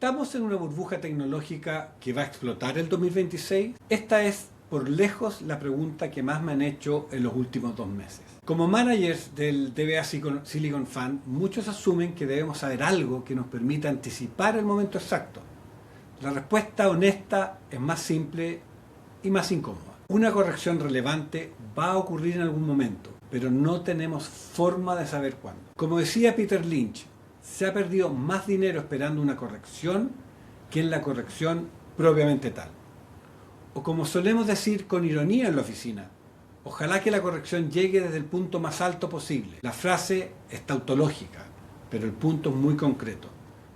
¿Estamos en una burbuja tecnológica que va a explotar el 2026? Esta es por lejos la pregunta que más me han hecho en los últimos 2 meses. Como managers del DBA Silicon Fund, muchos asumen que debemos saber algo que nos permita anticipar el momento exacto. La respuesta honesta es más simple y más incómoda. Una corrección relevante va a ocurrir en algún momento, pero no tenemos forma de saber cuándo. Como decía Peter Lynch, se ha perdido más dinero esperando una corrección que en la corrección propiamente tal. O como solemos decir con ironía en la oficina, ojalá que la corrección llegue desde el punto más alto posible. La frase es tautológica, pero el punto es muy concreto.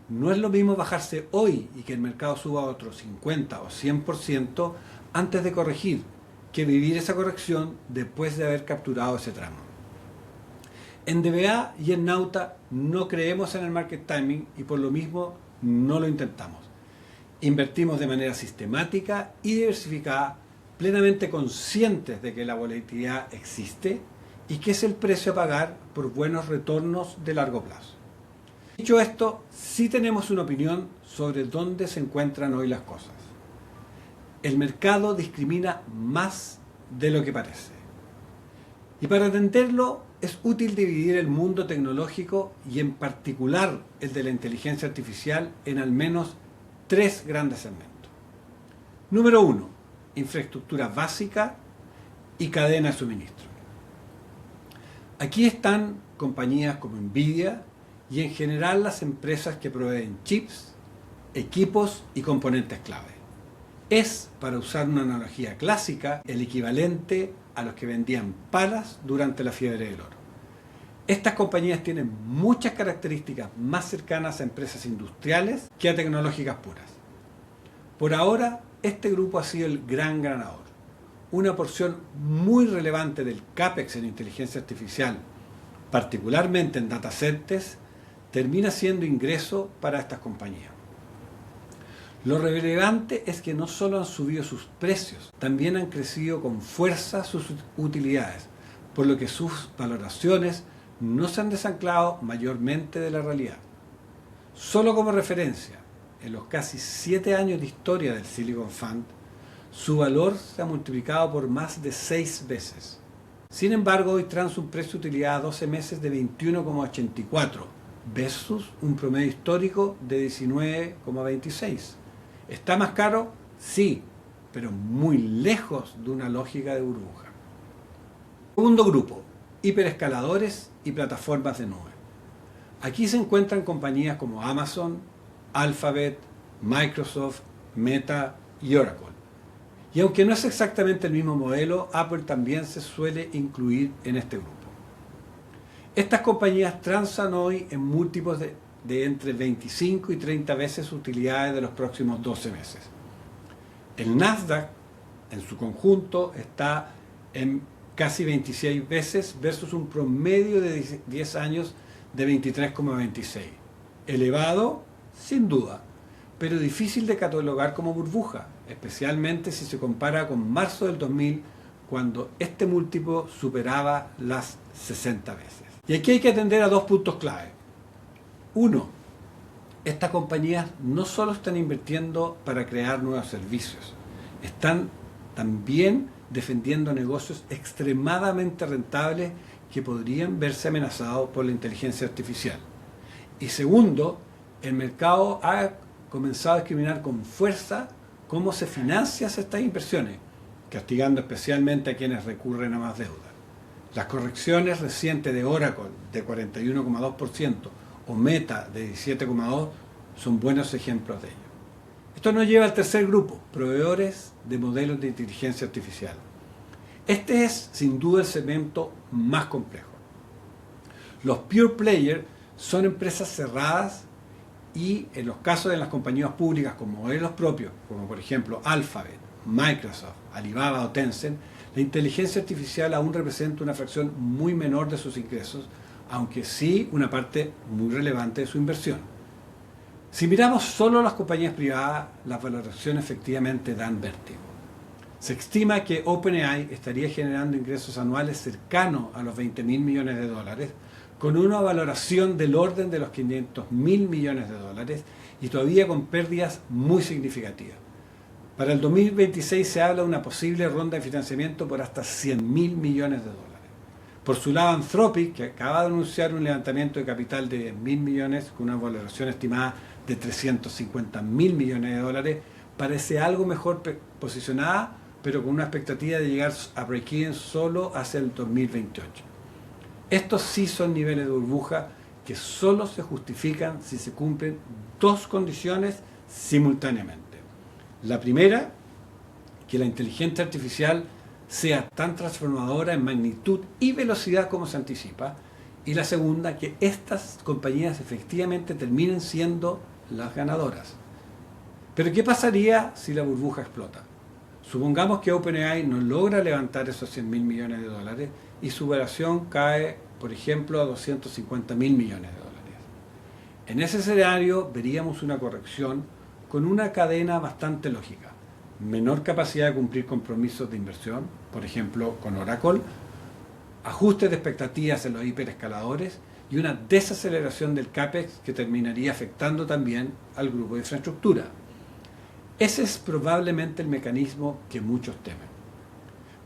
No es lo mismo bajarse hoy y que el mercado suba otro 50 o 100% antes de corregir, que vivir esa corrección después de haber capturado ese tramo. En DBA y en Nauta no creemos en el market timing y por lo mismo no lo intentamos. Invertimos de manera sistemática y diversificada, plenamente conscientes de que la volatilidad existe y que es el precio a pagar por buenos retornos de largo plazo. Dicho esto, sí tenemos una opinión sobre dónde se encuentran hoy las cosas. El mercado discrimina más de lo que parece. Y para entenderlo, es útil dividir el mundo tecnológico y en particular el de la inteligencia artificial en al menos 3 grandes segmentos. Número 1, infraestructura básica y cadena de suministro. Aquí están compañías como Nvidia y en general las empresas que proveen chips, equipos y componentes clave. Es, para usar una analogía clásica, el equivalente a los que vendían palas durante la fiebre del oro. Estas compañías tienen muchas características más cercanas a empresas industriales que a tecnológicas puras. Por ahora, este grupo ha sido el gran ganador. Una porción muy relevante del CAPEX en inteligencia artificial, particularmente en data centers, termina siendo ingreso para estas compañías. Lo relevante es que no solo han subido sus precios, también han crecido con fuerza sus utilidades, por lo que sus valoraciones no se han desanclado mayormente de la realidad. Solo como referencia, en los casi 7 años de historia del Silicon Fund, su valor se ha multiplicado por más de 6 veces. Sin embargo, hoy transa un precio de utilidad a 12 meses de 21,84 versus un promedio histórico de 19,26. ¿Está más caro? Sí, pero muy lejos de una lógica de burbuja. Segundo grupo, hiperescaladores y plataformas de nube. Aquí se encuentran compañías como Amazon, Alphabet, Microsoft, Meta y Oracle. Y aunque no es exactamente el mismo modelo, Apple también se suele incluir en este grupo. Estas compañías transan hoy en múltiplos de entre 25 y 30 veces sus utilidades de los próximos 12 meses. El Nasdaq, en su conjunto, está en casi 26 veces versus un promedio de 10 años de 23,26. Elevado, sin duda, pero difícil de catalogar como burbuja, especialmente si se compara con marzo del 2000, cuando este múltiplo superaba las 60 veces. Y aquí hay que atender a 2 puntos clave. 1. Estas compañías no solo están invirtiendo para crear nuevos servicios, están también defendiendo negocios extremadamente rentables que podrían verse amenazados por la inteligencia artificial. Y segundo, el mercado ha comenzado a discriminar con fuerza cómo se financian estas inversiones, castigando especialmente a quienes recurren a más deuda. Las correcciones recientes de Oracle de 41,2% o Meta de 17,2% son buenos ejemplos de ello. Esto nos lleva al tercer grupo, proveedores de modelos de inteligencia artificial. Este es sin duda el segmento más complejo. Los pure players son empresas cerradas y en los casos de las compañías públicas con modelos propios, como por ejemplo Alphabet, Microsoft, Alibaba o Tencent, la inteligencia artificial aún representa una fracción muy menor de sus ingresos, aunque sí una parte muy relevante de su inversión. Si miramos solo las compañías privadas, las valoraciones efectivamente dan vértigo. Se estima que OpenAI estaría generando ingresos anuales cercanos a los $20.000 millones, con una valoración del orden de los 500.000 millones de dólares y todavía con pérdidas muy significativas. Para el 2026 se habla de una posible ronda de financiamiento por hasta 100.000 millones de dólares. Por su lado, Anthropic, que acaba de anunciar un levantamiento de capital de 10.000 millones con una valoración estimada de 350.000 millones de dólares, parece algo mejor posicionada, pero con una expectativa de llegar a break-even solo hacia el 2028. Estos sí son niveles de burbuja que solo se justifican si se cumplen dos condiciones simultáneamente. La primera, que la inteligencia artificial sea tan transformadora en magnitud y velocidad como se anticipa. Y la segunda, que estas compañías efectivamente terminen siendo las ganadoras. Pero ¿qué pasaría si la burbuja explota? Supongamos que OpenAI no logra levantar esos 100.000 millones de dólares y su valoración cae, por ejemplo, a 250.000 millones de dólares. En ese escenario veríamos una corrección con una cadena bastante lógica. Menor capacidad de cumplir compromisos de inversión, por ejemplo con Oracle, ajustes de expectativas en los hiperescaladores y una desaceleración del CAPEX que terminaría afectando también al grupo de infraestructura. Ese es probablemente el mecanismo que muchos temen.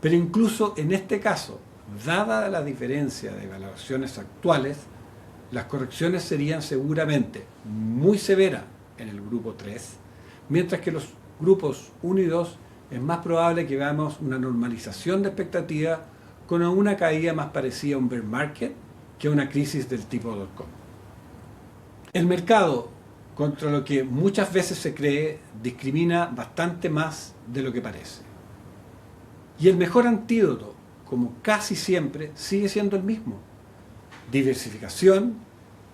Pero incluso en este caso, dada la diferencia de valoraciones actuales, las correcciones serían seguramente muy severas en el grupo 3, mientras que los grupos 1 y 2 es más probable que veamos una normalización de expectativas con una caída más parecida a un bear market que a una crisis del tipo .com. El mercado, contra lo que muchas veces se cree, discrimina bastante más de lo que parece. Y el mejor antídoto, como casi siempre, sigue siendo el mismo: diversificación,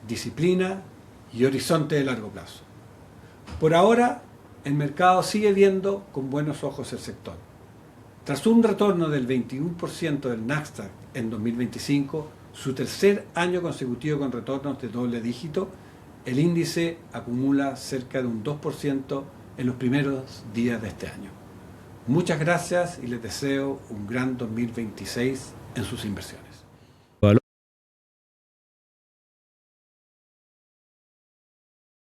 disciplina y horizonte de largo plazo. Por ahora, el mercado sigue viendo con buenos ojos el sector. Tras un retorno del 21% del Nasdaq en 2025, su tercer año consecutivo con retornos de doble dígito, el índice acumula cerca de un 2% en los primeros días de este año. Muchas gracias y les deseo un gran 2026 en sus inversiones.